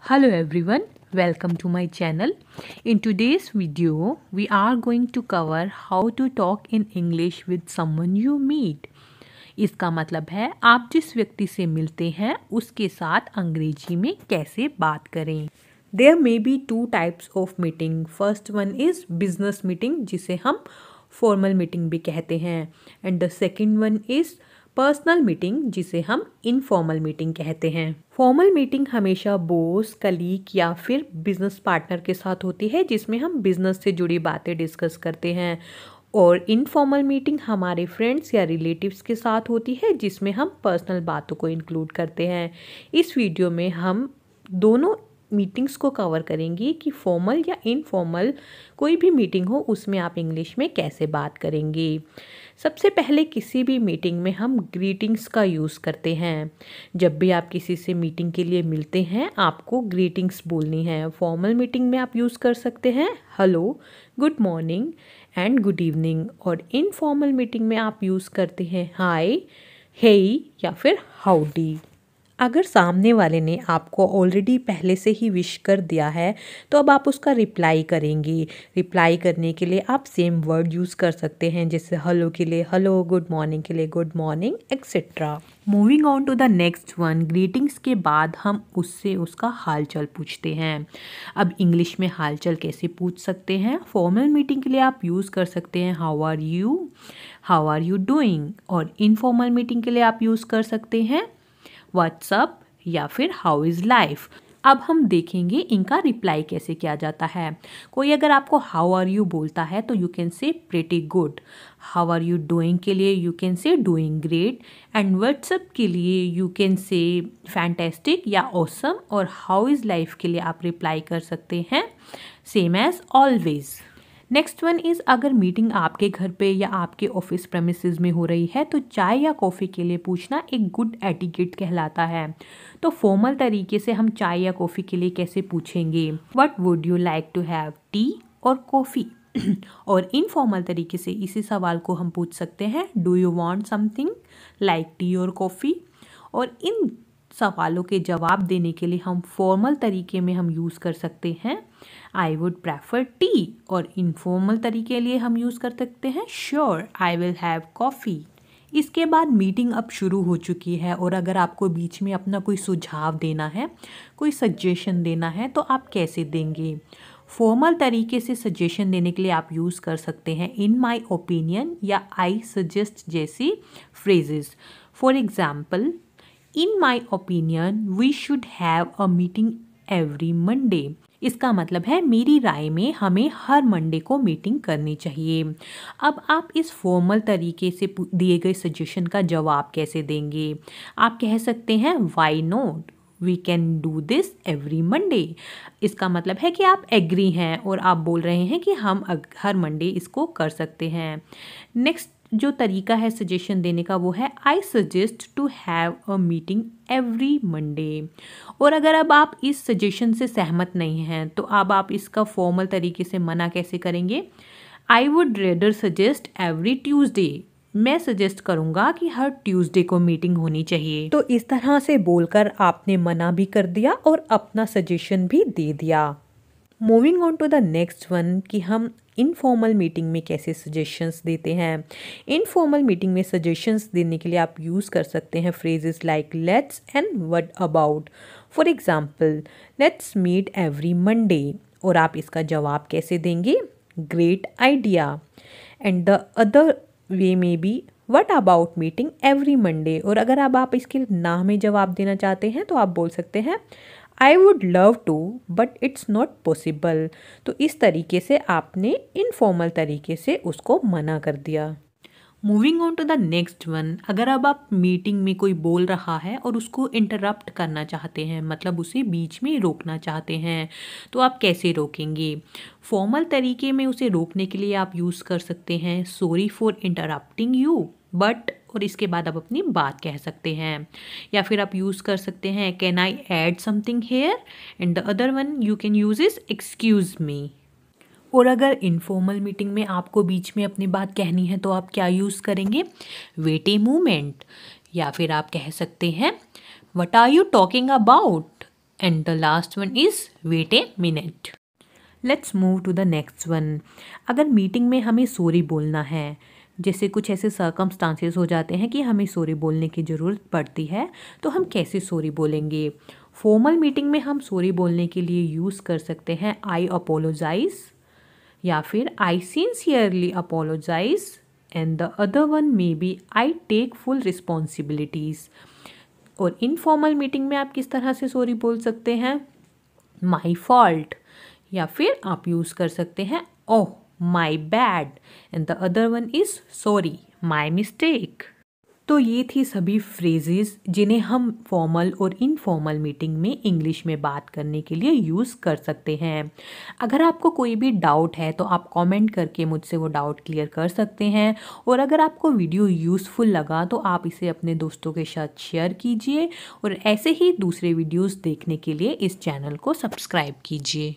Hello everyone, welcome to my channel. In today's video, we are going to cover how to talk in English with someone you meet. इसका मतलब है आप जिस व्यक्ति से मिलते हैं उसके साथ अंग्रेजी में कैसे बात करें. There may be two types of meeting. First one is business meeting जिसे हम formal meeting भी कहते हैं and the second one is personal meeting जिसे हम इनफॉर्मल मीटिंग कहते हैं. फॉर्मल मीटिंग हमेशा बॉस, कलीग या फिर बिजनेस पार्टनर के साथ होती है जिसमें हम बिजनेस से जुड़ी बातें डिस्कस करते हैं. और इनफॉर्मल मीटिंग हमारे फ्रेंड्स या रिलेटिव्स के साथ होती है जिसमें हम पर्सनल बातों को इंक्लूड करते हैं. इस वीडियो में हम दोनों मीटिंग्स को कवर करेंगे कि फॉर्मल या इनफॉर्मल कोई भी मीटिंग हो उसमें आप इंग्लिश में कैसे बात करेंगे. सबसे पहले किसी भी मीटिंग में हम ग्रीटिंग्स का यूज़ करते हैं. जब भी आप किसी से मीटिंग के लिए मिलते हैं आपको ग्रीटिंग्स बोलनी है. फॉर्मल मीटिंग में आप यूज़ कर सकते हैं hello, good morning and good evening. और इनफॉर्मल मीटिंग में आप यूज़ करते हैं हाय, हे या फिर हाउडी. अगर सामने वाले ने आपको ऑलरेडी पहले से ही विश कर दिया है तो अब आप उसका रिप्लाई करेंगे. रिप्लाई करने के लिए आप सेम वर्ड यूज़ कर सकते हैं जैसे हेलो के लिए हेलो, गुड मॉर्निंग के लिए good morning etcetera. Moving on to the next one. Greetings के बाद हम उससे उसका हालचाल पूछते हैं. अब इंग्लिश में हालचाल कैसे पूछ सकते हैं. फॉर्मल मीटिंग के लिए आप यूज़ कर सकते हैं हाउ आर यू डूइंग. और इनफॉर्मल मीटिंग के लिए आप यूज़ कर सकते हैं व्हाट्सअप या फिर हाउ इज़ लाइफ. अब हम देखेंगे इनका रिप्लाई कैसे किया जाता है. कोई अगर आपको हाउ आर यू बोलता है तो you can say pretty good. How are you doing के लिए you can say doing great. And what's up के लिए यू कैन से फैंटेस्टिक या ऑसम. और हाउ इज़ लाइफ के लिए आप रिप्लाई कर सकते हैं same as always. Next one is अगर मीटिंग आपके घर पे या आपके ऑफिस प्रेमिसेस में हो रही है तो चाय या कॉफ़ी के लिए पूछना एक गुड एटिकेट कहलाता है. तो फॉर्मल तरीके से हम चाय या कॉफ़ी के लिए कैसे पूछेंगे what would you like to have, tea और कॉफ़ी. और इनफॉर्मल तरीके से इसी सवाल को हम पूछ सकते हैं do you want something like tea और कॉफ़ी. और इन सवालों के जवाब देने के लिए हम फॉर्मल तरीके में हम यूज़ कर सकते हैं आई वुड प्रेफर टी. और इनफॉर्मल तरीके के लिए हम यूज़ कर सकते हैं sure I will have coffee. इसके बाद मीटिंग अब शुरू हो चुकी है और अगर आपको बीच में अपना कोई सुझाव देना है, कोई सजेशन देना है तो आप कैसे देंगे. फॉर्मल तरीके से सजेशन देने के लिए आप यूज़ कर सकते हैं इन माई ओपिनियन या आई सजेस्ट जैसी phrases. For example in my opinion we should have a meeting every Monday. इसका मतलब है मेरी राय में हमें हर मंडे को मीटिंग करनी चाहिए. अब आप इस फॉर्मल तरीके से दिए गए सजेशन का जवाब कैसे देंगे. आप कह सकते हैं why not, we can do this every Monday. इसका मतलब है कि आप एग्री हैं और आप बोल रहे हैं कि हम हर मंडे इसको कर सकते हैं. नेक्स्ट जो तरीका है सजेशन देने का वो है I suggest to have a meeting every Monday. और अगर अब आप इस सजेशन से सहमत नहीं हैं तो अब आप इसका फॉर्मल तरीके से मना कैसे करेंगे. I would rather suggest every Tuesday. मैं सजेस्ट करूँगा कि हर ट्यूसडे को मीटिंग होनी चाहिए. तो इस तरह से बोलकर आपने मना भी कर दिया और अपना सजेशन भी दे दिया. Moving on to the next one कि हम इनफॉर्मल मीटिंग में कैसे सजेशंस देते हैं. इनफॉर्मल मीटिंग में सजेशंस देने के लिए आप यूज़ कर सकते हैं phrases like let's and what about. For example let's meet every Monday. और आप इसका जवाब कैसे देंगे great idea. And the other way may be what about meeting every Monday. और अगर अब आप इसके ना में जवाब देना चाहते हैं तो आप बोल सकते हैं I would love to but it's not possible. तो इस तरीके से आपने इनफॉर्मल तरीके से उसको मना कर दिया. Moving on to the next one. अगर अब आप मीटिंग में कोई बोल रहा है और उसको इंटरप्ट करना चाहते हैं, मतलब उसे बीच में रोकना चाहते हैं, तो आप कैसे रोकेंगे. फॉर्मल तरीके में उसे रोकने के लिए आप यूज़ कर सकते हैं sorry for interrupting you but. और इसके बाद आप अपनी बात कह सकते हैं. या फिर आप यूज़ कर सकते हैं can I add something here. And the other one you can use is excuse me. और अगर इनफॉर्मल मीटिंग में आपको बीच में अपनी बात कहनी है तो आप क्या यूज़ करेंगे वेट ए मोमेंट. या फिर आप कह सकते हैं what are you talking about. and the last one is wait a minute. Let's move to the next one. अगर मीटिंग में हमें सॉरी बोलना है, जैसे कुछ ऐसे सर्कमस्टांसेस हो जाते हैं कि हमें सॉरी बोलने की ज़रूरत पड़ती है, तो हम कैसे सॉरी बोलेंगे? फॉर्मल मीटिंग में हम सॉरी बोलने के लिए यूज़ कर सकते हैं आई अपोलोजाइज, या फिर I sincerely apologise, and the other one maybe I take full responsibilities. और इनफॉर्मल मीटिंग में आप किस तरह से सॉरी बोल सकते हैं? माई फॉल्ट, या फिर आप यूज़ कर सकते हैं oh my bad, and the other one is sorry my mistake. तो ये थी सभी फ्रेजेस जिन्हें हम फॉर्मल और इनफॉर्मल मीटिंग में इंग्लिश में बात करने के लिए यूज़ कर सकते हैं। अगर आपको कोई भी डाउट है तो आप कमेंट करके मुझसे वो डाउट क्लियर कर सकते हैं, और अगर आपको वीडियो यूज़फुल लगा तो आप इसे अपने दोस्तों के साथ शेयर कीजिए, और ऐसे ही दूसरे वीडियोज़ देखने के लिए इस चैनल को सब्सक्राइब कीजिए।